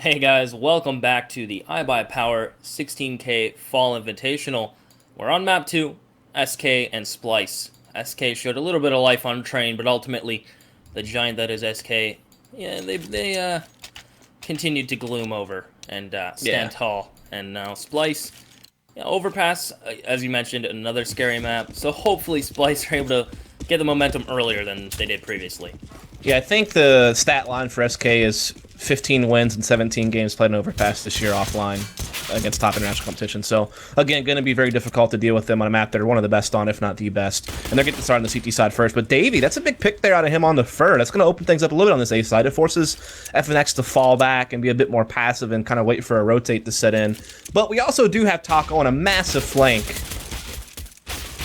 Hey guys, welcome back to the iBUYPOWER 16K Fall Invitational. We're on map 2, SK and Splyce. SK showed a little bit of life on train, but ultimately, the giant that is SK, yeah, they continued to gloom over and stand tall. And now Splyce, yeah, overpass, as you mentioned, another scary map. So hopefully Splyce are able to get the momentum earlier than they did previously. Yeah, I think the stat line for SK is 15 wins and 17 games played in Overpass this year offline against top international competition. So, again, going to be very difficult to deal with them on a map they're one of the best on, if not the best. And they're getting to start on the CT side first. But Davey, that's a big pick there out of him on the Fur. That's going to open things up a little bit on this A side. It forces FNX to fall back and be a bit more passive and kind of wait for a rotate to set in. But we also do have Taco on a massive flank.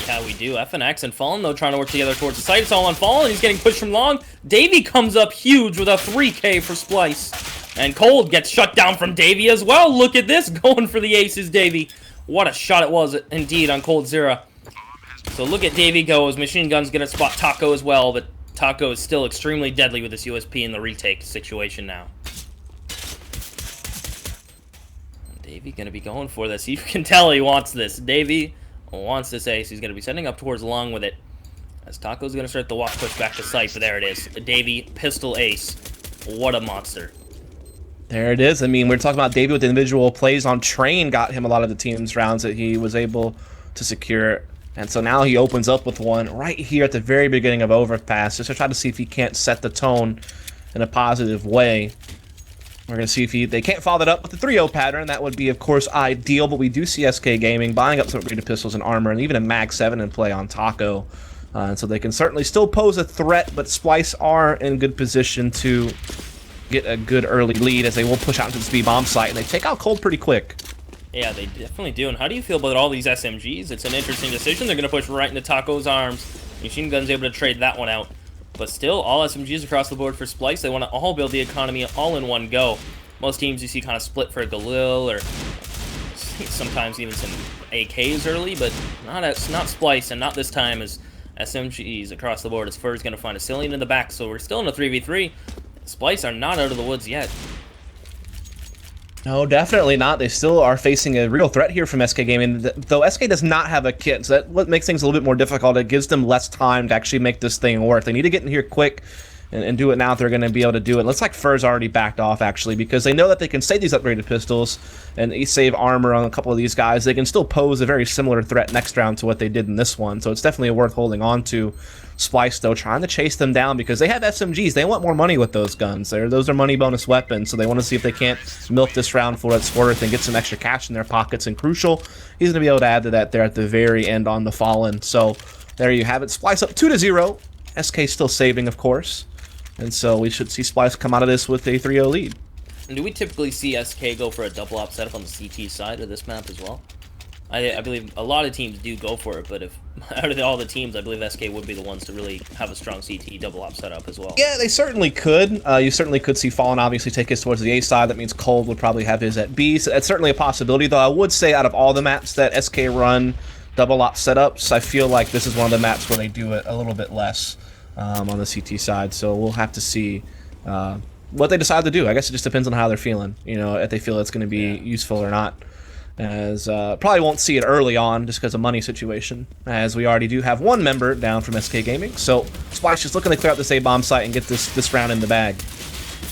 Yeah, we do. FNX and Fallen, though, trying to work together towards the site. It's all on Fallen. He's getting pushed from long. Davey comes up huge with a 3K for Splyce. And Cold gets shut down from Davey as well. Look at this, going for the aces, Davey. What a shot it was, indeed, on Cold Zera. So look at Davey go as Machine Gun's going to spot Taco as well, but Taco is still extremely deadly with this USP in the retake situation now. Davey going to be going for this. You can tell he wants this. Davey wants this ace. He's going to be setting up towards long with it. As Taco's going to start the walk push back to sight, but there it is. Davey, pistol ace. What a monster. There it is. I mean, we're talking about Davey with individual plays on train got him a lot of the team's rounds that he was able to secure. And so now he opens up with one right here at the very beginning of Overpass, just to try to see if he can't set the tone in a positive way. We're going to see if they can't follow that up with the 3-0 pattern. That would be, of course, ideal, but we do see SK Gaming buying up some upgraded pistols and armor, and even a Mag 7 in play on Taco. And so they can certainly still pose a threat, but Splyce are in good position to get a good early lead as they will push out into the speed bomb site, and they take out Cold pretty quick. Yeah, they definitely do. And how do you feel about all these SMGs? It's an interesting decision. They're going to push right into Taco's arms. Machine Gun's able to trade that one out. But still, all SMGs across the board for Splyce. They want to all build the economy all in one go. Most teams you see kind of split for Galil or sometimes even some AKs early, but not Splyce, and not this time as SMGs across the board. As Fur's going to find a Cillian in the back, so we're still in a 3v3. Splyce are not out of the woods yet. No, definitely not. They still are facing a real threat here from SK Gaming, though SK does not have a kit, so that what makes things a little bit more difficult. It gives them less time to actually make this thing work. They need to get in here quick and do it now if they're going to be able to do it. Looks like Fur's already backed off, actually, because they know that they can save these upgraded pistols and save armor on a couple of these guys. They can still pose a very similar threat next round to what they did in this one, so it's definitely worth holding on to. Splyce, though, trying to chase them down because they have SMGs. They want more money with those guns. Those are money bonus weapons, so they want to see if they can't milk this round for what it's worth and get some extra cash in their pockets. And crucial, he's going to be able to add to that there at the very end on the Fallen. So there you have it. Splyce up 2-0. SK still saving, of course. And so we should see Splyce come out of this with a 3-0 lead. And do we typically see SK go for a double op setup on the CT side of this map as well? I believe a lot of teams do go for it, but if out of all the teams, I believe SK would be the ones to really have a strong CT double op setup as well. Yeah, they certainly could. You certainly could see Fallen obviously take his towards the A side. That means Cold would probably have his at B. So that's certainly a possibility, though I would say out of all the maps that SK run double op setups, I feel like this is one of the maps where they do it a little bit less on the CT side. So we'll have to see what they decide to do. I guess it just depends on how they're feeling, you know, if they feel it's going to be useful or not. As probably won't see it early on just because of money situation, as we already do have one member down from SK Gaming. So Splyce just looking to clear out this A-bomb site and get this round in the bag.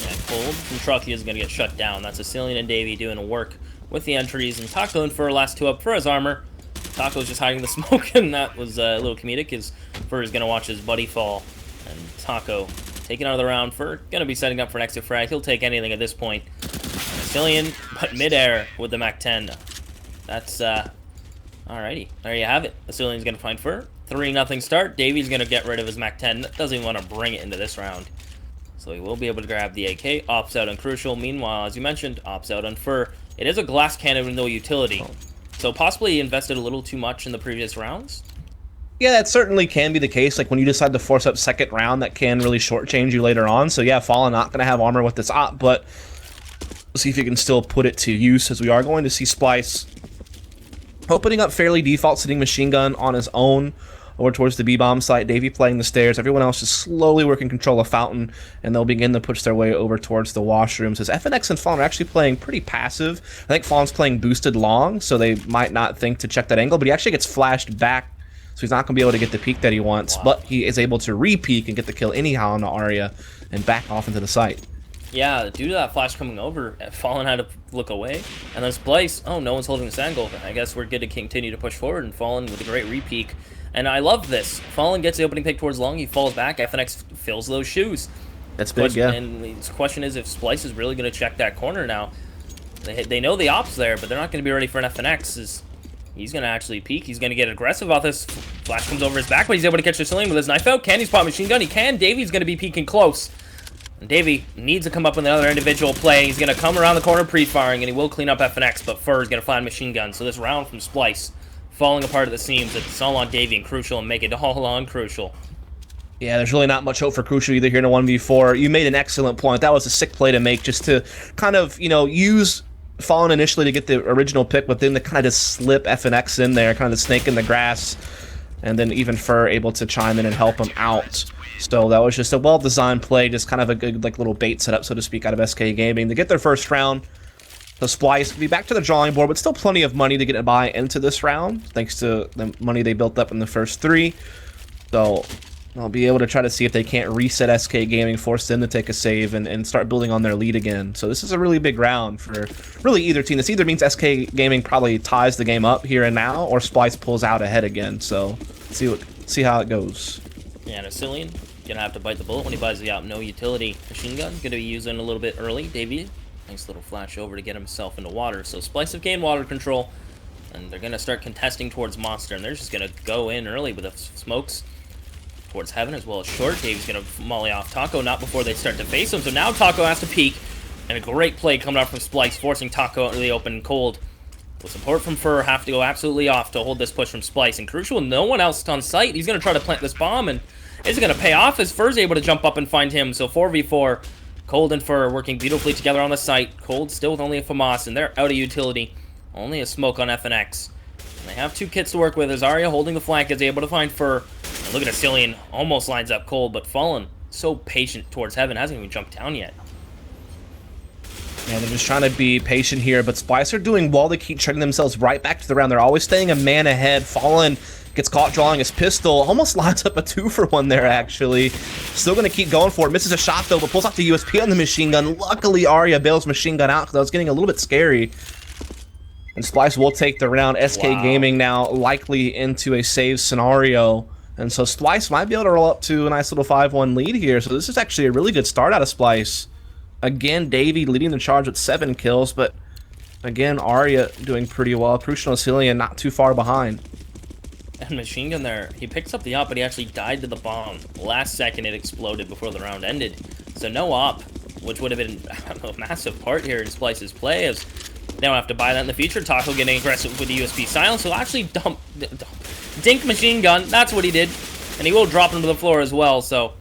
And Cold from Truckee is going to get shut down. That's a Cillian and Davey doing work with the entries, and Taco and Fur last 2 up for his armor. Taco's just hiding the smoke, and that was a little comedic because Fur is going to watch his buddy fall. And Taco taking out of the round. Fur going to be setting up for an extra frag. He'll take anything at this point. Cillian, but midair with the Mac 10. That's, alrighty. There you have it. Cillian's going to find Fur. 3-0 start. Davey's going to get rid of his Mac 10. Doesn't even want to bring it into this round. So he will be able to grab the AK. Opts out on Crucial. Meanwhile, as you mentioned, opts out on Fur. It is a glass cannon with no utility. So possibly he invested a little too much in the previous rounds? Yeah, that certainly can be the case. Like when you decide to force up second round, that can really shortchange you later on. So yeah, Fallen not going to have armor with this op, but we'll see if you can still put it to use, as we are going to see Splyce opening up fairly default sitting Machine Gun on his own over towards the B-bomb site. Davey playing the stairs. Everyone else is slowly working control of Fountain, and they'll begin to push their way over towards the washrooms. As FNX and Fallen are actually playing pretty passive. I think Fallen's playing boosted long, so they might not think to check that angle, but he actually gets flashed back, so he's not going to be able to get the peek that he wants, but he is able to re-peek and get the kill anyhow on the Arya and back off into the site. Yeah, due to that flash coming over, Fallen had to look away. And then Splyce, oh, no one's holding this angle. I guess we're good to continue to push forward, and Fallen with a great re-peek. And I love this. Fallen gets the opening pick towards long, he falls back, FNX fills those shoes. That's big, yeah. And the question is if Splyce is really going to check that corner now. They know the op's there, but they're not going to be ready for an FNX. He's going to actually peek. He's going to get aggressive off this. Flash comes over his back, but he's able to catch the ceiling with his knife out. Can he spot machine gun? He can. Davy's going to be peeking close. And Davey needs to come up with another individual play. He's going to come around the corner pre-firing, and he will clean up FNX, but Fur is going to find machine gun. So this round from Splyce, falling apart at the seams. It's all on Davey and Crucial, and make it all on Crucial. Yeah, there's really not much hope for Crucial either here in a 1v4. You made an excellent point. That was a sick play to make, just to kind of, you know, use Fallen initially to get the original pick, but then to kind of just slip FNX in there, kind of the snake in the grass, and then even Fur able to chime in and help him out. So that was just a well-designed play, just kind of a good like little bait setup, so to speak, out of SK Gaming to get their first round. The Splyce will be back to the drawing board, but still plenty of money to get a buy into this round, thanks to the money they built up in the first 3. So they'll be able to try to see if they can't reset SK Gaming, force them to take a save, and start building on their lead again. So this is a really big round for really either team. This either means SK Gaming probably ties the game up here and now, or Splyce pulls out ahead again. So see how it goes. Yeah, and Asilian gonna have to bite the bullet when he buys the no utility machine gun. Gonna be using a little bit early. Davey, nice little flash over to get himself into water. So Splyce have gained water control, and they're gonna start contesting towards Monster, and they're just gonna go in early with the smokes towards Heaven as well as short. Davey's gonna molly off Taco, not before they start to face him. So now Taco has to peek, and a great play coming out from Splyce, forcing Taco out into the open cold. With support from Fur, have to go absolutely off to hold this push from Splyce. And Crucial, no one else on site. He's going to try to plant this bomb, and it's going to pay off as Fur's able to jump up and find him. So 4v4, Cold and Fur working beautifully together on the site. Cold still with only a FAMAS, and they're out of utility. Only a smoke on FNX. And they have 2 kits to work with as Arya holding the flank is able to find Fur. And look at Asilian, almost lines up Cold, but Fallen so patient towards Heaven, hasn't even jumped down yet. Yeah, they're just trying to be patient here, but Splyce are doing well to keep trending themselves right back to the round. They're always staying a man ahead. Fallen gets caught drawing his pistol, almost lines up a 2-for-1 there, actually. Still going to keep going for it. Misses a shot, though, but pulls out the USP on the machine gun. Luckily, Arya bails machine gun out because that was getting a little bit scary. And Splyce will take the round. SK Gaming now likely into a save scenario. And so Splyce might be able to roll up to a nice little 5-1 lead here. So this is actually a really good start out of Splyce. Again, Davey leading the charge with 7 kills, but again, Arya doing pretty well. Crucial and Asilian not too far behind. And machine gun there, he picks up the op, but he actually died to the bomb. Last second, it exploded before the round ended. So no op, which would have been a massive part here in Splyce's play, as they don't have to buy that in the future. Taco getting aggressive with the USB silence, so actually dink machine gun, that's what he did. And he will drop him to the floor as well, so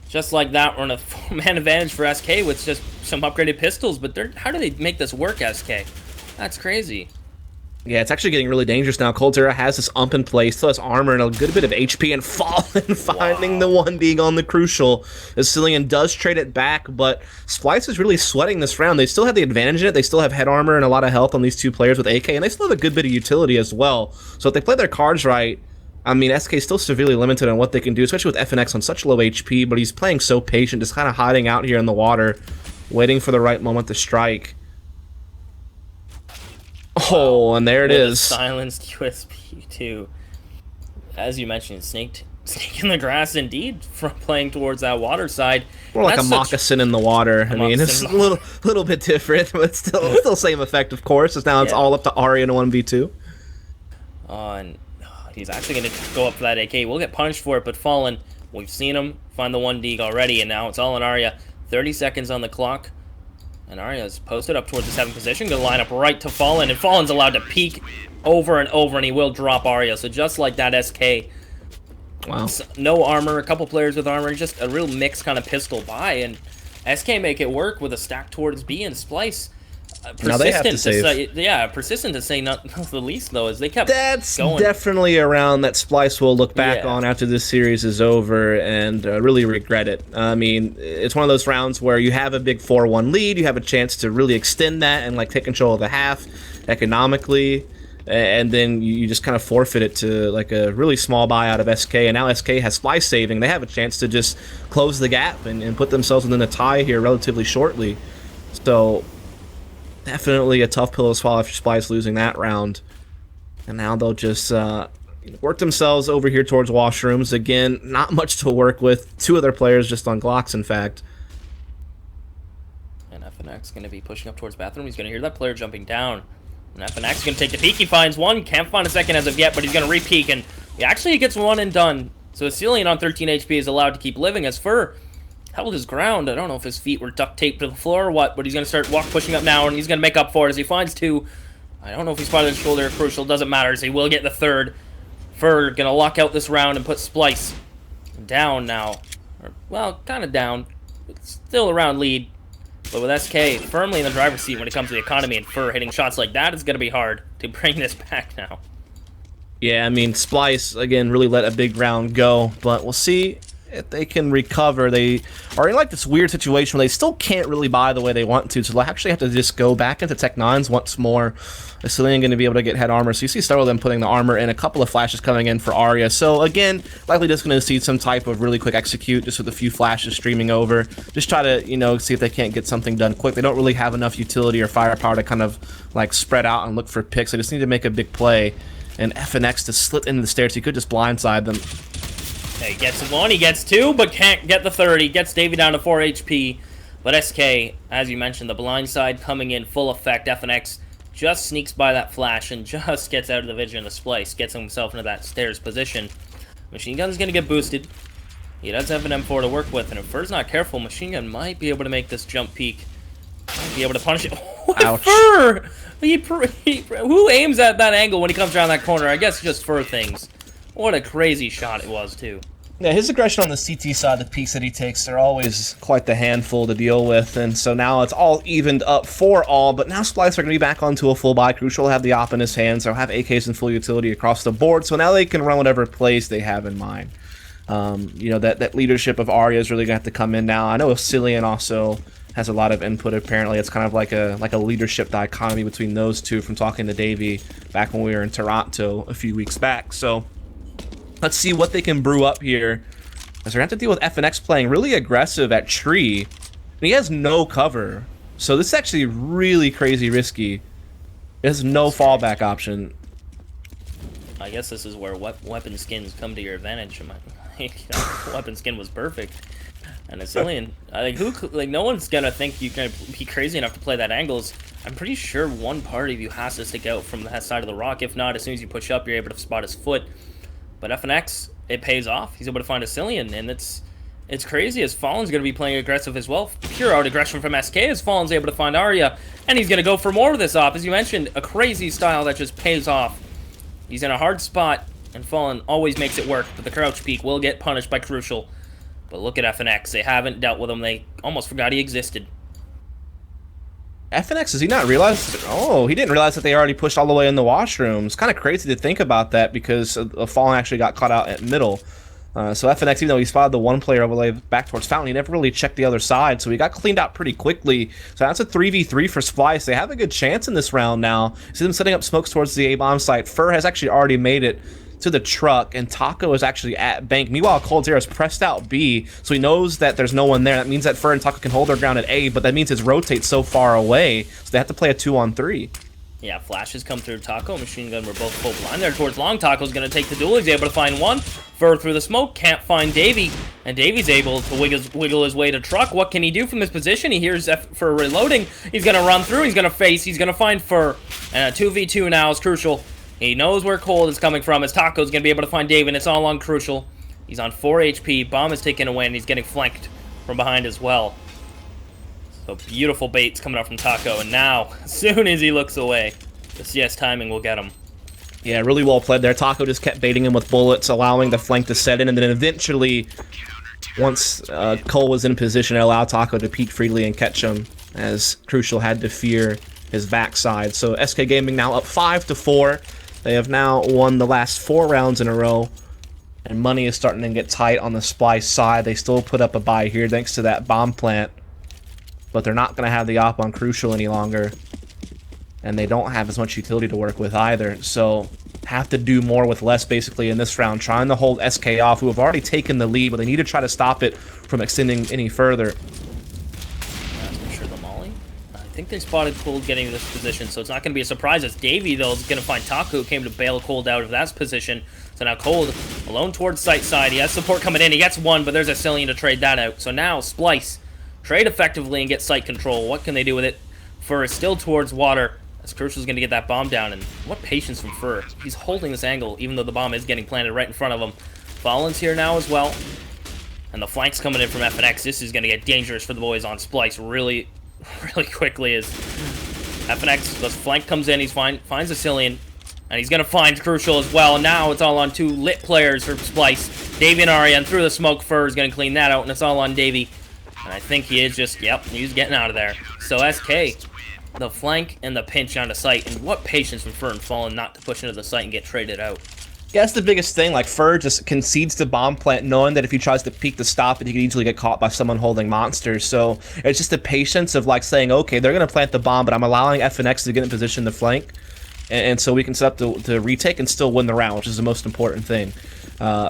just like that, we're on a 4-man advantage for SK with just some upgraded pistols, but how do they make this work, SK? That's crazy. Yeah, it's actually getting really dangerous now. Coldzera has this ump in place, still has armor and a good bit of HP, and Fallen finding the 1D on the Crucial. Asilian does trade it back, but Splyce is really sweating this round. They still have the advantage in it. They still have head armor and a lot of health on these 2 players with AK, and they still have a good bit of utility as well. So if they play their cards right, I mean, SK is still severely limited on what they can do, especially with FNX on such low HP, but he's playing so patient, just kind of hiding out here in the water, waiting for the right moment to strike. Oh, and there it is. Silenced USP too. As you mentioned, snake in the grass indeed from playing towards that water side. More like a moccasin in the water. I mean, it's a little bit different, but still same effect, of course, as now it's all up to Arya in a 1v2. And he's actually going to go up for that AK. We'll get punished for it, but Fallen, we've seen him find the 1D already, and now it's all on Arya. 30 seconds on the clock. And Arya's posted up towards the 7th position, going to line up right to Fallen, and Fallen's allowed to peek over and over, and he will drop Arya. So just like that, SK. Wow. No armor, a couple players with armor, just a real mixed kind of pistol buy, and SK make it work with a stack towards B and Splyce. Now they have to save. Persistent to say not the least, though, as they kept That's going. definitely a round that Splyce will look back on after this series is over and really regret it. I mean, it's one of those rounds where you have a big 4-1 lead, you have a chance to really extend that and like take control of the half economically, and then you just kind of forfeit it to like a really small buyout of SK, and now SK has Splyce saving. They have a chance to just close the gap and put themselves within a tie here relatively shortly. So definitely a tough pill to swallow after Splyce losing that round. And now they'll just work themselves over here towards washrooms. Again, not much to work with. Two other players just on Glocks, in fact. And FNX going to be pushing up towards bathroom. He's going to hear that player jumping down. And FNX is going to take the peek. He finds one. Can't find a second as of yet, but he's going to re-peek. And he gets one and done. So Asilian on 13 HP is allowed to keep living. As Fur held his ground. I don't know if his feet were duct taped to the floor or what, but he's going to start pushing up now, and he's going to make up for it as he finds two. I don't know if he's part of the shoulder or crucial. Doesn't matter, as he will get the third. Fur going to lock out this round and put Splyce down now. Well, kind of down. It's still around lead. But with SK firmly in the driver's seat when it comes to the economy, and Fur hitting shots like that, it's going to be hard to bring this back now. Yeah, I mean, Splyce, again, really let a big round go, but we'll see if they can recover. They are in like this weird situation where they still can't really buy the way they want to, so they'll actually have to just go back into Tech 9s once more. Asilian going to be able to get head armor, so you see several of them putting the armor in, a couple of flashes coming in for Arya. So again, likely just going to see some type of really quick execute, just with a few flashes streaming over. Just try to, you know, see if they can't get something done quick. They don't really have enough utility or firepower to kind of like spread out and look for picks. They just need to make a big play. And FNX to slip into the stairs, he could just blindside them. He gets one, he gets two, but can't get the third. He gets Davey down to 4 HP. But SK, as you mentioned, the blind side coming in full effect. FNX just sneaks by that flash and just gets out of the vision of Splyce. Gets himself into that stairs position. Machine Gun's going to get boosted. He does have an M4 to work with, and if Fur's not careful, Machine Gun might be able to make this jump peak. Might be able to punish it. Ouch. Fur! Who aims at that angle when he comes around that corner? I guess just Fur things. What a crazy shot it was, too. Yeah, his aggression on the CT side, the peaks that he takes, are always quite the handful to deal with, and so now it's all evened up for all, but now Splyce are going to be back onto a full buy. Crucial will have the op in his hands, they'll have AKs in full utility across the board, so now they can run whatever plays they have in mind. You know, that leadership of Arya is really going to have to come in now. I know Asilian also has a lot of input, apparently. It's kind of like a leadership dichotomy between those two from talking to Davey back when we were in Toronto a few weeks back, so let's see what they can brew up here, as they're going to have to deal with FNX playing really aggressive at tree. And he has no cover, so this is actually really crazy risky. There's no fallback option. I guess this is where weapon skins come to your advantage. Weapon skin was perfect. And Asilian, no one's going to think you're going to be crazy enough to play that angles. I'm pretty sure one party of you has to stick out from that side of the rock. If not, as soon as you push up, you're able to spot his foot. But FNX, it pays off. He's able to find Asilian, and it's crazy as Fallen's going to be playing aggressive as well. Pure out aggression from SK as Fallen's able to find Arya, and he's going to go for more of this op. As you mentioned, a crazy style that just pays off. He's in a hard spot, and Fallen always makes it work, but the crouch peek will get punished by Crucial. But look at FNX. They haven't dealt with him. They almost forgot he existed. FNX, does he not realize? Oh, he didn't realize that they already pushed all the way in the washrooms. Kind of crazy to think about that because Fallen actually got caught out at middle. So FNX, even though he spotted the one player all the way back towards Fountain, he never really checked the other side, so he got cleaned out pretty quickly. So that's a 3v3 for Splyce. They have a good chance in this round now. See them setting up smokes towards the A-bomb site. Fur has actually already made it to the truck, and Taco is actually at bank. Meanwhile, Cold Zero is pressed out B, so he knows that there's no one there. That means that Fur and Taco can hold their ground at A, but that means his rotate's so far away, so they have to play a 2-on-3. Yeah, flashes come through Taco. Machine Gun were both full blind there towards Long. Taco's going to take the duel. He's able to find one. Fur through the smoke. Can't find Davey. And Davey's able to wiggle his way to truck. What can he do from this position? He hears Fur reloading. He's going to run through. He's going to face. He's going to find Fur. And a 2v2 now is Crucial. He knows where Cold is coming from, as Taco's going to be able to find Davey, and it's all on Crucial. He's on 4 HP. Bomb is taken away, and he's getting flanked from behind as well. So beautiful baits coming out from Taco, and now, as soon as he looks away, the CS timing will get him. Yeah, really well played there. Taco just kept baiting him with bullets, allowing the flank to set in, and then eventually, once Cole was in position, it allowed Taco to peek freely and catch him, as Crucial had to fear his backside. So SK Gaming now up 5-4. They have now won the last 4 rounds in a row. And money is starting to get tight on the Splyce side. They still put up a buy here thanks to that bomb plant. But they're not going to have the op on Crucial any longer. And they don't have as much utility to work with either. So have to do more with less basically in this round. Trying to hold SK off, who have already taken the lead. But they need to try to stop it from extending any further. I think they spotted Cold getting to this position, so it's not going to be a surprise as Davey, though, is going to find Taco, who came to bail Cold out of that position. So now Cold alone towards site side. He has support coming in. He gets one, but there's a Cillian to trade that out. So now Splyce trade effectively and get site control. What can they do with it? Fur is still towards water as Crucial's going to get that bomb down. And what patience from Fur. He's holding this angle, even though the bomb is getting planted right in front of him. Fallen's here now as well. And the flank's coming in from FNX. This is going to get dangerous for the boys on Splyce really quickly as FNX, the flank comes in, finds a Cillian, and he's going to find Crucial as well. And now it's all on 2 lit players for Splyce. Davey and Arya, and through the smoke, Fur is going to clean that out, and it's all on Davey. And I think he is just, yep, he's getting out of there. So SK, the flank and the pinch onto site, and what patience from Fur and Fallen not to push into the site and get traded out. Yeah, that's the biggest thing. Like, Fur just concedes to bomb plant, knowing that if he tries to peek to stop it, he could easily get caught by someone holding monsters. So it's just the patience of, like, saying, okay, they're going to plant the bomb, but I'm allowing FNX to get in position to flank. And so we can set up to retake and still win the round, which is the most important thing.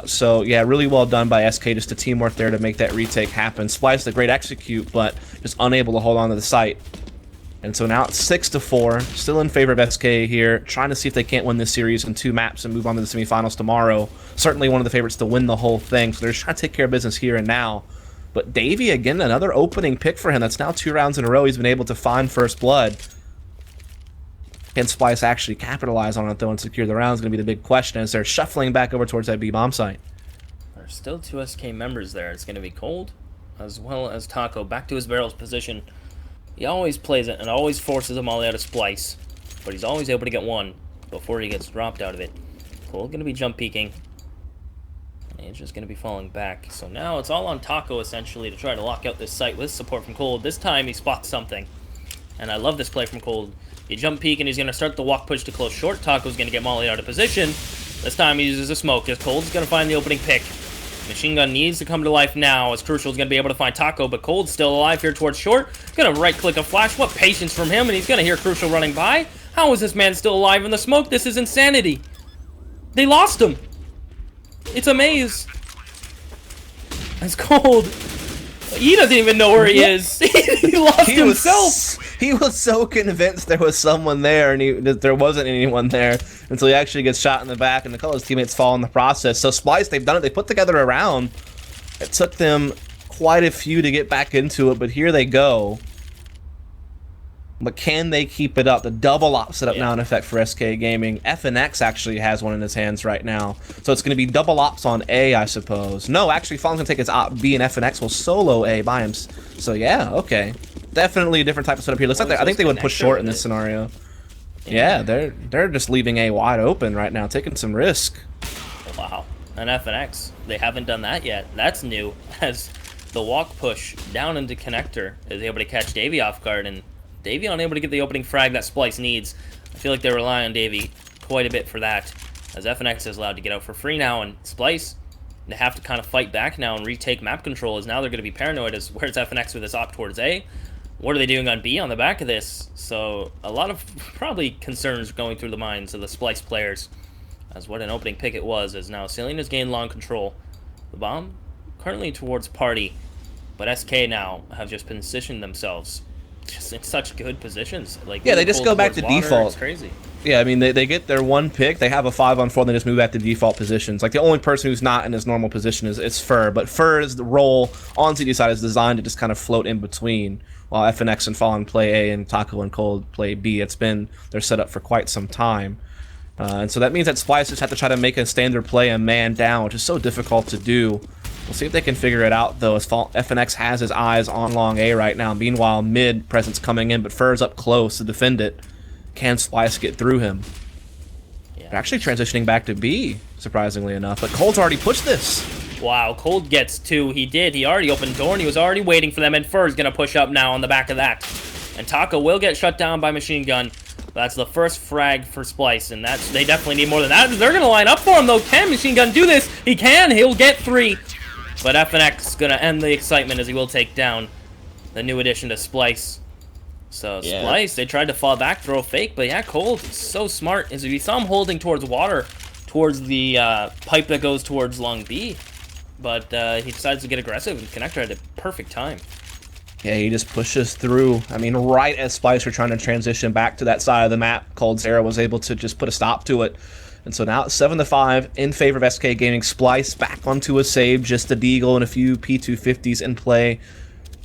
So, yeah, really well done by SK, just the teamwork there to make that retake happen. Splyce, a great execute, but just unable to hold on to the site. And so now it's 6-4, still in favor of SK here, trying to see if they can't win this series in 2 maps and move on to the semifinals tomorrow. Certainly one of the favorites to win the whole thing, so they're just trying to take care of business here and now. But Davey, again, another opening pick for him. That's now 2 rounds in a row he's been able to find first blood. Can Splyce actually capitalize on it, though, and secure the round is going to be the big question as they're shuffling back over towards that B-bomb site. There's still 2 SK members there. It's going to be Cold, as well as Taco, back to his barrels position. He always plays it and always forces a molly out of Splyce, but he's always able to get one before he gets dropped out of it. Cold going to be jump peeking, and he's just going to be falling back. So now it's all on Taco, essentially, to try to lock out this site with support from Cold. This time he spots something, and I love this play from Cold. He jump peek, and he's going to start the walk push to close short. Taco's going to get molly out of position. This time he uses a smoke, as Cold's going to find the opening pick. Machine gun needs to come to life now, as Crucial's going to be able to find Taco, but Cold's still alive here towards short. Going to right-click a flash. What patience from him, and he's going to hear Crucial running by. How is this man still alive in the smoke? This is insanity. They lost him. It's a maze. It's Cold. He doesn't even know where he is. He lost himself. He was so convinced there was someone there, and there wasn't anyone there until he actually gets shot in the back, and his teammates fall in the process. So Splyce, they've done it. They put together a round. It took them quite a few to get back into it, but here they go. But can they keep it up? The double op set up now in effect for SK Gaming. FNX actually has one in his hands right now. So it's going to be double ops on A, I suppose. No, actually, Fallen's going to take his op B, and FNX will solo A by him. So yeah, okay. Definitely a different type of setup here. Looks like I think they would push short in this scenario. Yeah, they're just leaving A wide open right now, taking some risk. Wow. And FNX, they haven't done that yet. That's new, as the walk push down into connector is able to catch Davey off guard, and Davey unable to get the opening frag that Splyce needs. I feel like they rely on Davey quite a bit for that, as FNX is allowed to get out for free now, and Splyce, they have to kind of fight back now and retake map control, as now they're going to be paranoid as where's FNX with his op towards A? What are they doing on B on the back of this? So a lot of probably concerns going through the minds of the Splyce players, as what an opening pick it was, as now Cillian has gained long control. The bomb currently towards party, but SK now have just positioned themselves just in such good positions. Like, yeah, they just go back to default. It's crazy. Yeah, I mean, they get their one pick, they have a 5-on-4, and they just move back to default positions. Like, the only person who's not in his normal position is Fur, but Fur's role on CD side is designed to just kind of float in between, while FNX and Fallen play A and Taco and Cold play B. It's been their setup for quite some time. And so that means that Splyce just have to try to make a standard play and man down, which is so difficult to do. We'll see if they can figure it out, though, as FNX has his eyes on long A right now. Meanwhile, mid presence coming in, but Fur's up close to defend it. Can Splyce get through him? Yeah. They're actually transitioning back to B, surprisingly enough, but Cold's already pushed this. Wow, Cold gets 2. He did. He already opened door, and he was already waiting for them, and Fur's going to push up now on the back of that. And Taco will get shut down by Machine Gun. That's the first frag for Splyce, and they definitely need more than that. They're going to line up for him, though. Can Machine Gun do this? He can. He'll get 3. But FNX is going to end the excitement as he will take down the new addition to Splyce. So yeah. Splyce, they tried to fall back, throw a fake, but yeah, Cold, so smart. As we saw him holding towards water, towards the pipe that goes towards long B. But he decides to get aggressive and connector at the perfect time. Yeah, he just pushes through. I mean, right as Splyce were trying to transition back to that side of the map, Cold Zero was able to just put a stop to it. And so now it's 7-5 in favor of SK Gaming. Splyce back onto a save, just a Deagle and a few P250s in play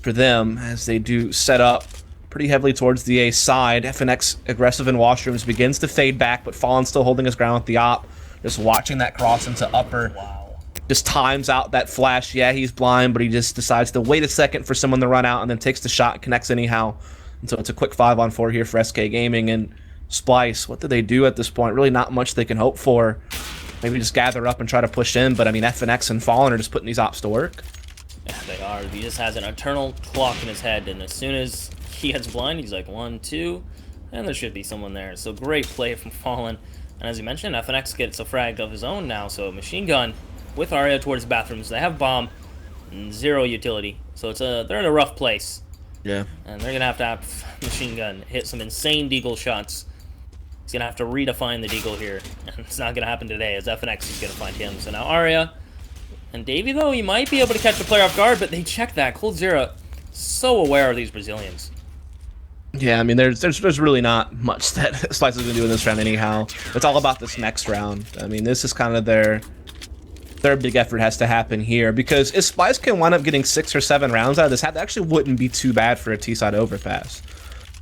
for them as they do set up pretty heavily towards the A side. FNX aggressive in washrooms, begins to fade back, but Fallen still holding his ground with the op. Just watching that cross into upper. Wow. Just times out that flash. Yeah, he's blind, but he just decides to wait a second for someone to run out and then takes the shot, connects anyhow. And so it's a quick 5-on-4 here for SK Gaming. And Splyce, what do they do at this point? Really not much they can hope for. Maybe just gather up and try to push in, but I mean, FNX and Fallen are just putting these ops to work. Yeah, they are. He just has an eternal clock in his head, and as soon as he gets blind, he's like 1, 2, and there should be someone there. So great play from Fallen. And as you mentioned, FNX gets a frag of his own now, so Machine Gun with Arya towards the bathrooms. They have bomb and 0 utility, so they're in a rough place. Yeah. And they're gonna have to have Machine Gun hit some insane Deagle shots. He's gonna have to redefine the Deagle here, and it's not gonna happen today as FNX is gonna find him. So now Arya and Davey, though, he might be able to catch the player off guard, but they check that. Cold Zero, so aware of these Brazilians. Yeah, I mean, there's really not much that Splyce is gonna do in this round anyhow. It's all about this next round. I mean, this is kind of their big effort has to happen here, because if Splyce can wind up getting 6 or 7 rounds out of this, that actually wouldn't be too bad for a T-side overpass.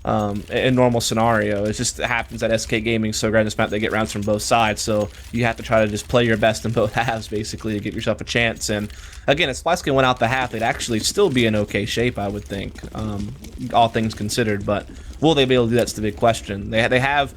In normal scenario, it just happens that SK Gaming so great in this map they get rounds from both sides, so you have to try to just play your best in both halves basically to give yourself a chance. And again, if Splyce can win out the half, they'd actually still be in okay shape, I would think, all things considered. But will they be able to do that's the big question. They have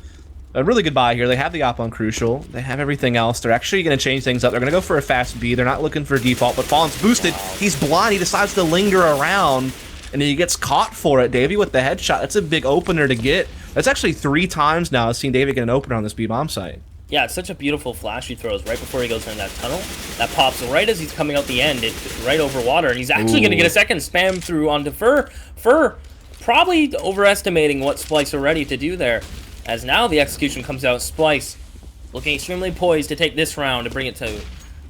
a really good buy here. They have the op on Crucial. They have everything else. They're actually going to change things up. They're going to go for a fast B. They're not looking for default, but Fallen's boosted. He's blind. He decides to linger around, and he gets caught for it. Davey with the headshot. That's a big opener to get. That's actually 3 times now I've seen Davey get an opener on this B-bomb site. Yeah, it's such a beautiful flash he throws right before he goes in that tunnel. That pops right as he's coming out the end, right over water, and he's actually going to get a second spam through onto Fur. Fur probably overestimating what Splyce are ready to do there. As now the execution comes out, Splyce looking extremely poised to take this round to bring it to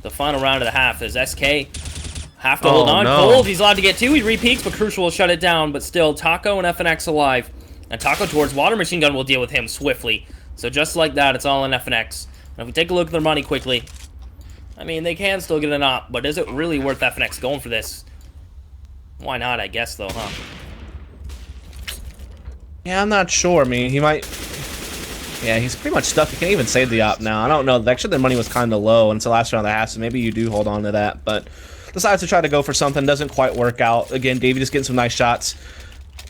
the final round of the half as SK have to hold on. No. Cold, he's allowed to get 2, he repeats, but Crucial will shut it down, but still, Taco and FNX alive. And Taco towards water, Machine Gun will deal with him swiftly. So just like that, it's all in FNX. And if we take a look at their money quickly, I mean, they can still get an op, but is it really worth FNX going for this? Why not, I guess, though, huh? Yeah, I'm not sure. I mean, he might... Yeah, he's pretty much stuck. He can't even save the op now. I don't know. Actually, their money was kind of low until last round of the half, so maybe you do hold on to that. But decides to try to go for something. Doesn't quite work out. Again, Davey just getting some nice shots.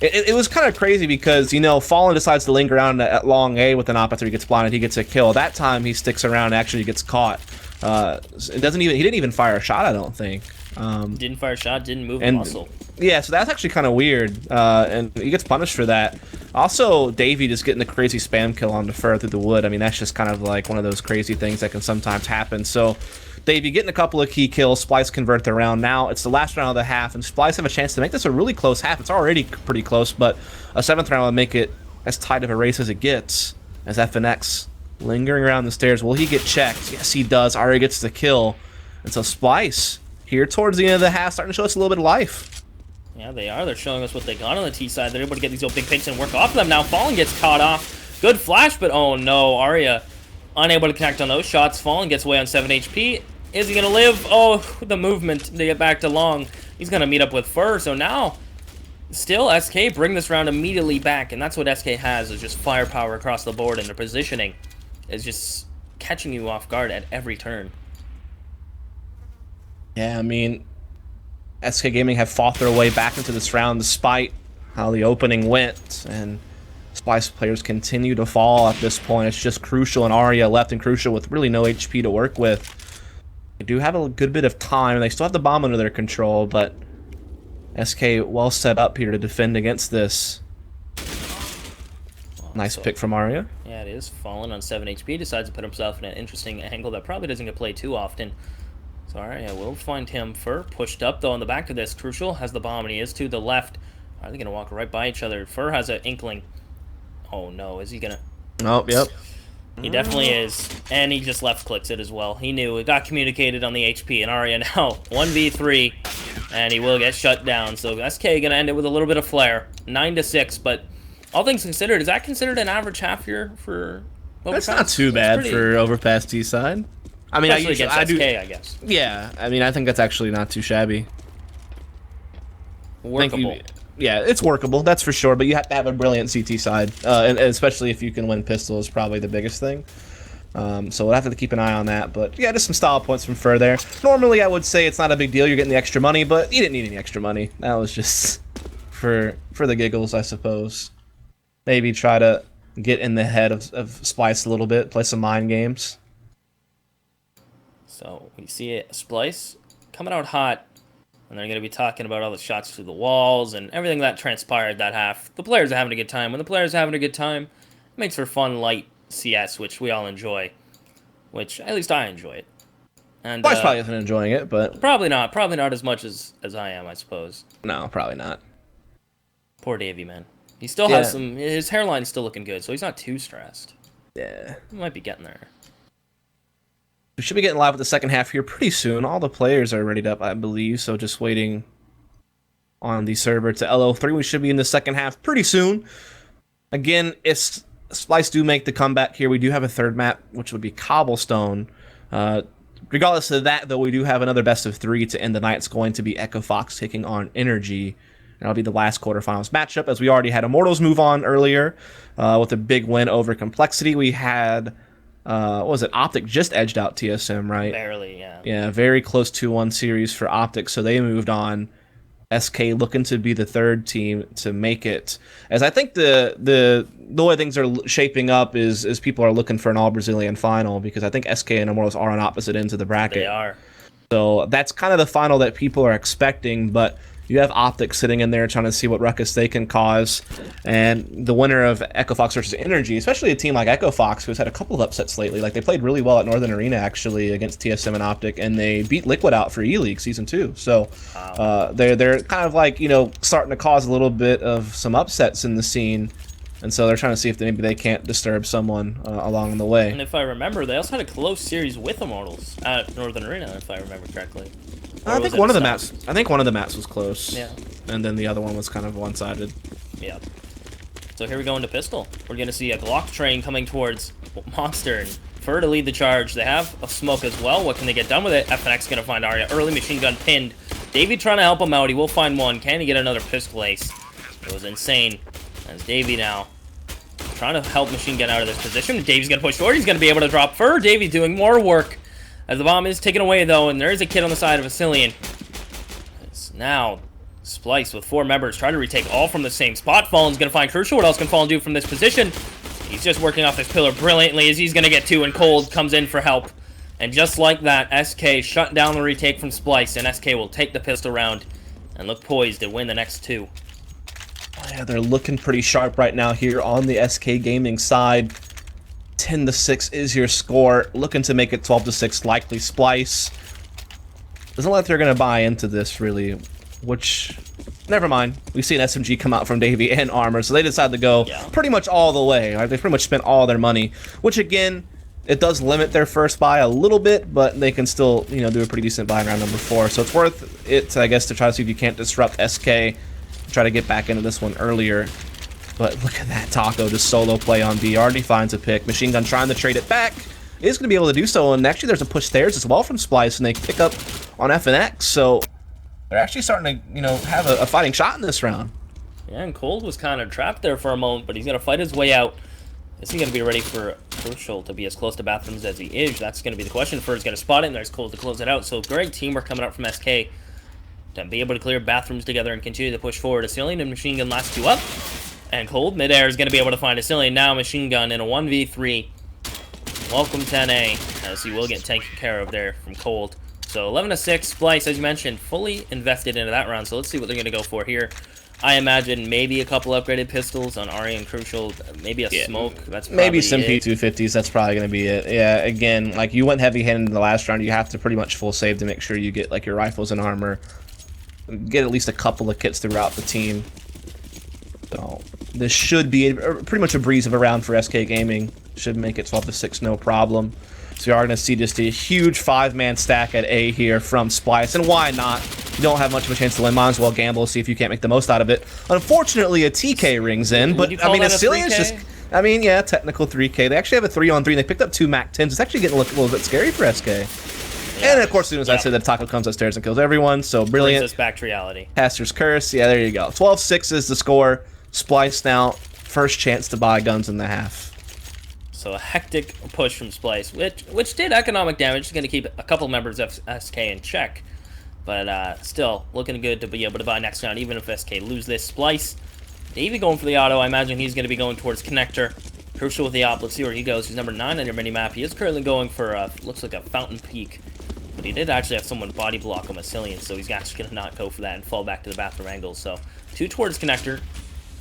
It was kind of crazy because, you know, Fallen decides to linger around at long A with an op after he gets blinded. He gets a kill. That time, he sticks around and actually gets caught. He didn't even fire a shot, I don't think. Didn't fire a shot, didn't move a muscle. Yeah, so that's actually kind of weird, and he gets punished for that. Also, Davey just getting the crazy spam kill on the Fur through the wood. I mean, that's just kind of like one of those crazy things that can sometimes happen. So, Davey getting a couple of key kills, Splyce convert the round. Now, it's the last round of the half, and Splyce have a chance to make this a really close half. It's already pretty close, but a 7th round would make it as tight of a race as it gets, as FNX lingering around the stairs. Will he get checked? Yes, he does. Arya gets the kill. And so Splyce, here towards the end of the half, starting to show us a little bit of life. Yeah, they are. They're showing us what they got on the T side. They're able to get these big picks and work off of them. Now Fallen gets caught off. Good flash, but oh no, Arya unable to connect on those shots. Fallen gets away on 7 HP. Is he going to live? Oh, the movement to get back to Long. He's going to meet up with Fur. So now, still, SK bring this round immediately back. And that's what SK has, is just firepower across the board. And their positioning is just catching you off guard at every turn. Yeah, I mean, SK Gaming have fought their way back into this round despite how the opening went. And Splyce players continue to fall at this point. It's just Crucial and Arya left, and Crucial with really no HP to work with. They do have a good bit of time. They still have the bomb under their control, but SK well set up here to defend against this. Nice pick from Arya. Yeah, it is. Fallen on 7 HP, decides to put himself in an interesting angle that probably doesn't get played too often. So Arya will find him. Fur pushed up, though, on the back of this. Crucial has the bomb, and he is to the left. Are they going to walk right by each other? Fur has an inkling. Oh, no. Is he going to... Oh, yep. He definitely is. And he just left-clicks it as well. He knew. It got communicated on the HP, and Arya now 1v3, and he will get shut down. So SK going to end it with a little bit of flair. 9-6, but... all things considered, is that considered an average half here for Overpass? That's not too bad for Overpass T-side. I mean, especially against SK, I guess. Yeah, I mean, I think that's actually not too shabby. Workable. Yeah, it's workable, that's for sure, but you have to have a brilliant CT side, and especially if you can win pistol is probably the biggest thing. So we'll have to keep an eye on that, but yeah, just some style points from Fur there. Normally, I would say it's not a big deal, you're getting the extra money, but you didn't need any extra money. That was just for the giggles, I suppose. Maybe try to get in the head of Splyce a little bit, play some mind games. So we see it, Splyce coming out hot, and they're going to be talking about all the shots through the walls and everything that transpired that half. The players are having a good time. When the players are having a good time, it makes for fun, light CS, which we all enjoy. Which, at least I enjoy it. And Splyce probably isn't enjoying it, but... Probably not as much as I am, I suppose. No, probably not. Poor Davey, man. He still has some... his hairline's still looking good, so he's not too stressed. Yeah. He might be getting there. We should be getting live with the second half here pretty soon. All the players are readied up, I believe, so just waiting on the server to LO3. We should be in the second half pretty soon. Again, if Splyce do make the comeback here, we do have a third map, which would be Cobblestone. Regardless of that, though, we do have another best of 3 to end the night. It's going to be Echo Fox taking on Energy. That'll be the last quarterfinals matchup, as we already had Immortals move on earlier with a big win over Complexity. We had, what was it, Optic just edged out TSM, right? Barely, yeah. Yeah, very close 2-1 series for Optic, so they moved on. SK looking to be the third team to make it. As I think the way things are shaping up is people are looking for an all-Brazilian final, because I think SK and Immortals are on opposite ends of the bracket. They are. So that's kind of the final that people are expecting, but... you have Optic sitting in there trying to see what ruckus they can cause. And the winner of Echo Fox versus Energy, especially a team like Echo Fox, who's had a couple of upsets lately. Like, they played really well at Northern Arena, actually, against TSM and Optic, and they beat Liquid out for E-League Season 2. So they're kind of like, you know, starting to cause a little bit of some upsets in the scene. And so they're trying to see if maybe they can't disturb someone along the way. And if I remember, they also had a close series with Immortals at Northern Arena, if I remember correctly. I think one of the maps. I think one of the maps was close. Yeah. And then the other one was kind of one-sided. Yeah. So here we go into Pistol. We're gonna see a Glock train coming towards Monster and Fur to lead the charge. They have a smoke as well. What can they get done with it? FNX gonna find Arya. Early machine gun pinned. Davey trying to help him out. He will find one. Can he get another pistol ace? It was insane. As Davey now trying to help machine gun out of this position. Davey's gonna push forward. He's gonna be able to drop Fur. Davey doing more work. As the bomb is taken away, though, and there is a kid on the side of Vasilian. It's now Splyce with 4 members trying to retake all from the same spot. Fallen's going to find Crucial. What else can Fallen do from this position? He's just working off this pillar brilliantly as he's going to get 2, and Cold comes in for help. And just like that, SK shut down the retake from Splyce, and SK will take the pistol round and look poised to win the next 2. Oh, yeah, they're looking pretty sharp right now here on the SK Gaming side. 10-6 is your score. Looking to make it 12-6, likely Splyce. Doesn't look like they're going to buy into this, really. Which, never mind. We've seen SMG come out from Davey and Armor, so they decide to go pretty much all the way. Right? They pretty much spent all their money, which, again, it does limit their first buy a little bit, but they can still, you know, do a pretty decent buy in round number 4. So it's worth it, I guess, to try to see if you can't disrupt SK. Try to get back into this one earlier. But look at that Taco, just solo play on B. Already finds a pick. Machine Gun trying to trade it back. Is going to be able to do so. And actually, there's a push stairs as well from Splyce, and they pick up on FNX. So they're actually starting to, you know, have a fighting shot in this round. Yeah, and Cold was kind of trapped there for a moment, but he's going to fight his way out. Is he going to be ready for Crucial to be as close to bathrooms as he is? That's going to be the question. Fur's going to spot it, and there's Cold to close it out. So great teamwork coming out from SK to be able to clear bathrooms together and continue to push forward. Asilian and Machine Gun last 2 up. And Cold midair is going to be able to find Asilian. Now Machine Gun in a 1v3. Welcome 10A, as he will get taken care of there from Cold. So 11-6, Splyce, as you mentioned, fully invested into that round. So let's see what they're going to go for here. I imagine maybe a couple upgraded pistols on Ari and Crucial, maybe a smoke. That's maybe some it. P250s. That's probably going to be it. Yeah, again, like you went heavy-handed in the last round. You have to pretty much full save to make sure you get like your rifles and armor. Get at least a couple of kits throughout the team. So this should be pretty much a breeze of a round for SK Gaming. Should make it 12-6, no problem. So you are going to see just a huge 5-man stack at A here from Splyce, and why not? You don't have much of a chance to win. Might as well gamble, see if you can't make the most out of it. Unfortunately, a TK rings in, but I mean, Asilian's just, I mean, yeah, technical 3K. They actually have a 3-on-3, and they picked up 2 MAC-10s. It's actually getting a little bit scary for SK. Yeah, and of course, as soon as I said that, Taco comes upstairs and kills everyone, so brilliant. Brings us back to reality. Caster's Curse, yeah, there you go. 12-6 is the score. Splyce now, first chance to buy guns in the half. So a hectic push from Splyce, which did economic damage. It's going to keep a couple members of SK in check. But still, looking good to be able to buy next round, even if SK lose this. Splyce, Davey going for the auto. I imagine he's going to be going towards Connector. Crucial with the op. Let's see where he goes. He's number 9 on your mini-map. He is currently going for, looks like a Fountain Peak. But he did actually have someone body block him, Asilian, so he's actually going to not go for that and fall back to the bathroom angle. So 2 towards Connector,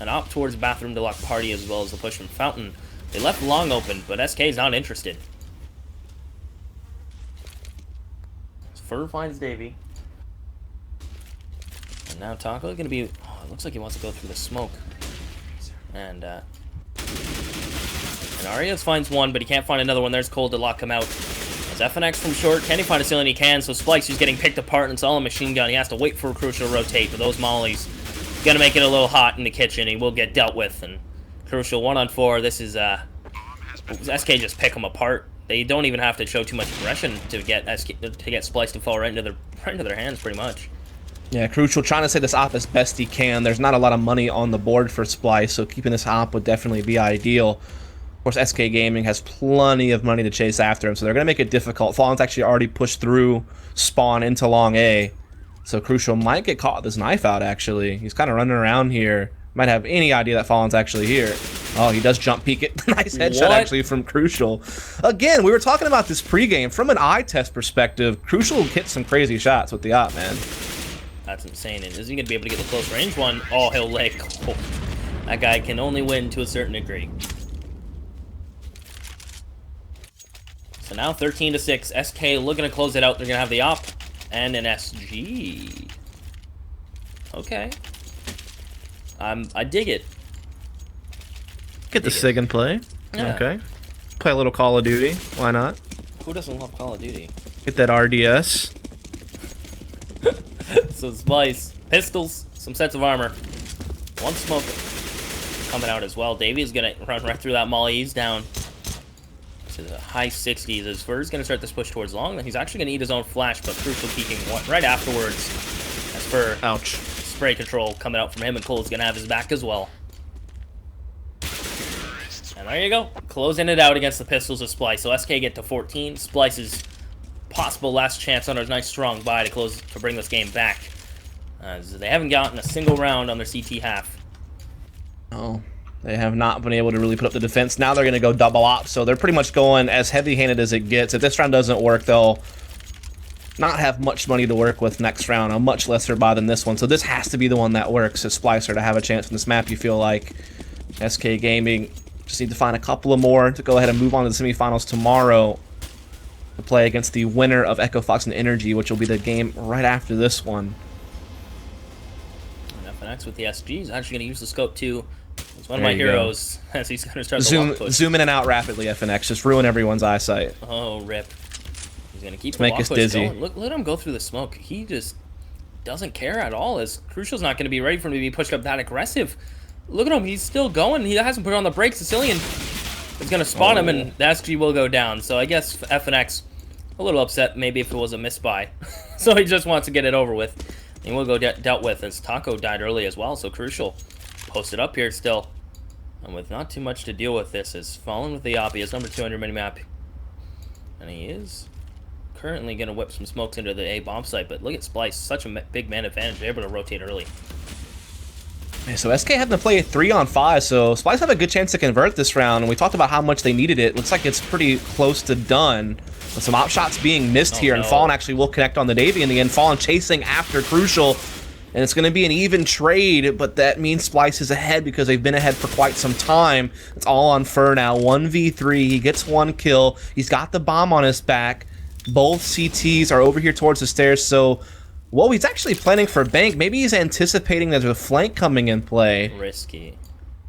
an op towards bathroom to lock Party, as well as the push from Fountain. They left long open, but SK is not interested. Fur finds Davey. And now Taco is going to be... Oh, it looks like he wants to go through the smoke. And Arias finds one, but he can't find another one. There's Cold to lock him out. As FNX from short, can he find a ceiling? He can, so Splyce is getting picked apart, and it's all a machine gun. He has to wait for a Crucial to rotate, but those mollies going to make it a little hot in the kitchen. He will get dealt with, and Crucial 1-on-4. This is SK just pick them apart. They don't even have to show too much aggression to get Splyce to fall right into their hands, pretty much. Yeah, Crucial trying to say this op as best he can. There's not a lot of money on the board for Splyce, so keeping this op would definitely be ideal. Of course, SK Gaming has plenty of money to chase after him, so they're going to make it difficult. Fallen's actually already pushed through spawn into long A, so Crucial might get caught with his knife out, actually. He's kind of running around here. Might have any idea that Fallen's actually here. Oh, he does jump peek it. Nice headshot, actually, from Crucial. Again, we were talking about this pregame. From an eye test perspective, Crucial hit some crazy shots with the op, man. That's insane. And is he going to be able to get the close range one? Oh, he'll lay. Oh, that guy can only win to a certain degree. So now 13-6. SK looking to close it out. They're going to have the op and an SG. Okay. I dig it. Get the SIG and play. Yeah. Okay. Play a little Call of Duty. Why not? Who doesn't love Call of Duty? Get that RDS. So Splyce, pistols, some sets of armor, one smoke coming out as well. Davey is gonna run right through that molly. He's down to the high 60s. As Fur's gonna start this push towards long. He's actually gonna eat his own flash, but Crucial peeking right afterwards. As Fur, ouch, spray control coming out from him, and Cole's gonna have his back as well. And there you go, closing it out against the pistols of Splyce. So SK get to 14. Splyce's possible last chance on a nice strong buy to bring this game back. They haven't gotten a single round on their CT half. Oh, they have not been able to really put up the defense. Now they're going to go double op, so they're pretty much going as heavy-handed as it gets. If this round doesn't work, they'll not have much money to work with next round, a much lesser buy than this one. So this has to be the one that works as Splycer to have a chance in this map, you feel like. SK Gaming just need to find a couple of more to go ahead and move on to the semifinals tomorrow to play against the winner of Echo Fox and Energy, which will be the game right after this one. And FNX with the SG is actually going to use the scope too. It's one of my heroes as he's going to start the walk push. Zoom in and out rapidly, FNX. Just ruin everyone's eyesight. Oh, rip. He's going to keep the make walk us push dizzy. going. Let him go through the smoke. He just doesn't care at all, as Crucial's not going to be ready for him to be pushed up that aggressive. Look at him. He's still going. He hasn't put on the brakes. Sicilian is going to spot him, and the SG will go down. So I guess FNX a little upset, maybe if it was a misbuy. So he just wants to get it over with. And we'll go dealt with, as Taco died early as well. So Crucial posted up here still. And with not too much to deal with this, is Fallen with the op. He is number 200 minimap. And he is currently going to whip some smokes into the A bomb site. But look at Splyce. Such a big man advantage. They're able to rotate early. So SK having to play a 3-on-5, so Splyce have a good chance to convert this round, and we talked about how much they needed it. Looks like it's pretty close to done. With some op shots being missed here, and Fallen actually will connect on the Davey in the end. Fallen chasing after Crucial. And it's going to be an even trade, but that means Splyce is ahead because they've been ahead for quite some time. It's all on Fur now. 1v3. He gets 1 kill. He's got the bomb on his back. Both CTs are over here towards the stairs, so... Whoa, he's actually planning for bank. Maybe he's anticipating there's a flank coming in play. Risky.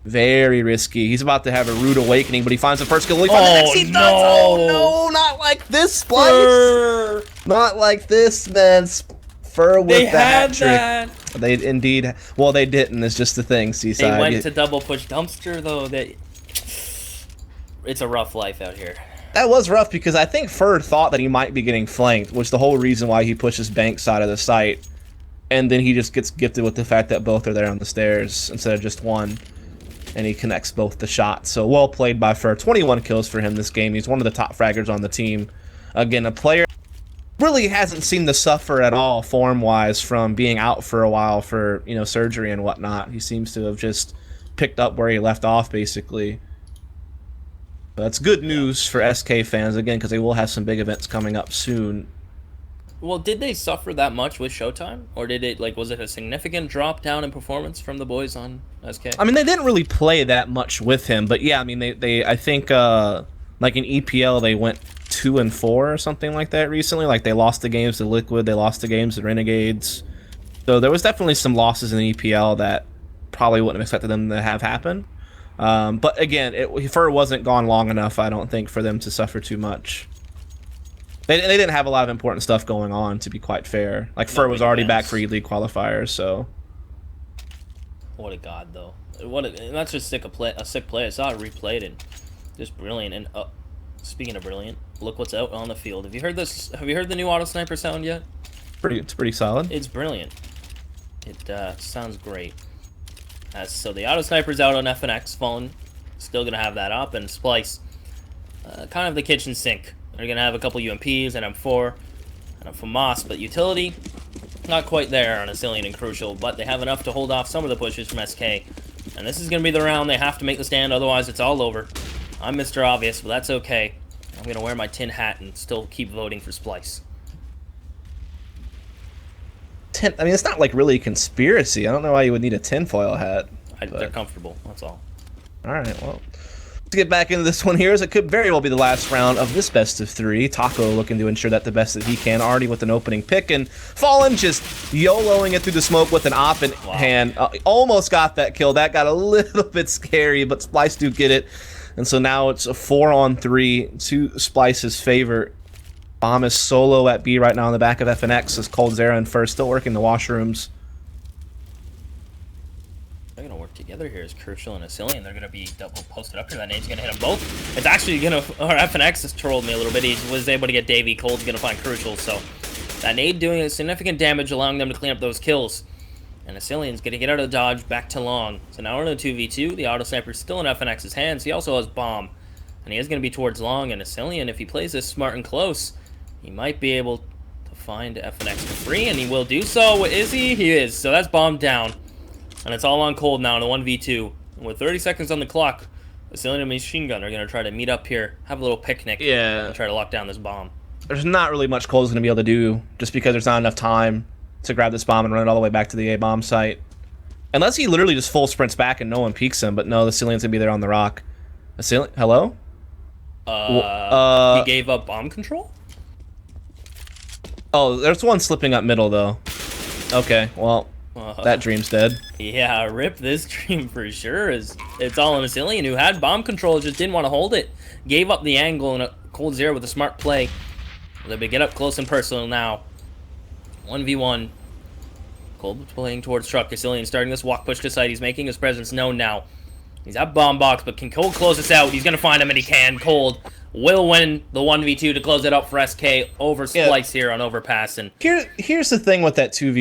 Very risky. He's about to have a rude awakening, but he finds the first kill. He finds the next. He no. does. Oh, no, not like this, Splyce. Not like this, man. Fur with the hat trick. They indeed. Well, they didn't. It's just the thing, Seaside. They went to double push dumpster, though. It's a rough life out here. That was rough because I think Fur thought that he might be getting flanked, which is the whole reason why he pushes bank side of the site. And then he just gets gifted with the fact that both are there on the stairs instead of just one. And he connects both the shots. So well played by Fur. 21 kills for him this game. He's one of the top fraggers on the team. Again, a player really hasn't seemed to suffer at all form-wise from being out for a while for, you know, surgery and whatnot. He seems to have just picked up where he left off, basically. But that's good news for SK fans, again, because they will have some big events coming up soon. Well, did they suffer that much with Showtime? Or did it, like, was it a significant drop down in performance from the boys on SK? I mean, they didn't really play that much with him, but yeah, I mean, they I think, like in EPL, they went 2-4 or something like that recently. Like, they lost the games to Liquid, they lost the games to Renegades. So there was definitely some losses in the EPL that probably wouldn't have expected them to have happen. But again, Fur wasn't gone long enough, I don't think, for them to suffer too much. They didn't have a lot of important stuff going on, to be quite fair. Like, Fur was already back for E-League qualifiers, so... What a god, though. And that's just a sick play. I saw it replayed and just brilliant. And speaking of brilliant, look what's out on the field. Have you heard this? Have you heard the new auto sniper sound yet? It's pretty solid. It's brilliant. It sounds great. So the auto sniper's out on FNX, Fallen. Still gonna have that up, and Splyce, kind of the kitchen sink. They're going to have a couple UMPs, and M4, and a FAMAS, but utility, not quite there on Asilian and Crucial, but they have enough to hold off some of the pushes from SK. And this is going to be the round they have to make the stand, otherwise it's all over. I'm Mr. Obvious, but that's okay. I'm going to wear my tin hat and still keep voting for Splyce. I mean, it's not like really a conspiracy. I don't know why you would need a tinfoil hat. They're comfortable, that's all. Alright, well... To get back into this one here, as it could very well be the last round of this best of 3. Taco looking to ensure that the best that he can, already with an opening pick, and Fallen just YOLOing it through the smoke with an op in hand. Almost got that kill. That got a little bit scary, but Splyce do get it. And so now it's a 4-on-3 to Splyce's favor. Bomb is solo at B right now on the back of FNX as Cold Zera and Fur still working the washrooms. They're going to work together here as Crucial and Asilian. They're going to be double posted up here. That nade's going to hit them both. It's actually going to... Or FNX has trolled me a little bit. He was able to get Davey. Cold's going to find Crucial. So that nade doing significant damage, allowing them to clean up those kills. And Asilian's going to get out of the dodge back to long. So now we're in a 2v2. The auto sniper's still in FNX's hands. He also has bomb. And he is going to be towards long. And Asilian, if he plays this smart and close, he might be able to find FNX for free. And he will do so. Is he? He is. So that's bomb down. And it's all on Cold now in a 1v2. And with 30 seconds on the clock, Asilian and Machine Gun are going to try to meet up here, have a little picnic, and try to lock down this bomb. There's not really much Cold's going to be able to do, just because there's not enough time to grab this bomb and run it all the way back to the A bomb site. Unless he literally just full sprints back and no one peeks him, but no, the Asilian's going to be there on the rock. Asilian, hello? He gave up bomb control? Oh, there's one slipping up middle, though. Okay, well... that dream's dead. Yeah, rip this dream for sure. It's all on Asilian, who had bomb control, just didn't want to hold it. Gave up the angle, and a Cold Zera with a smart play. They'll be get up close and personal now. 1v1. Cold playing towards truck. Asilian starting this walk push to side. He's making his presence known now. He's at bomb box, but can Cold close this out? He's going to find him, and he can. Cold will win the 1v2 to close it up for SK over Splyce here on Overpass. And here's the thing with that 2v1.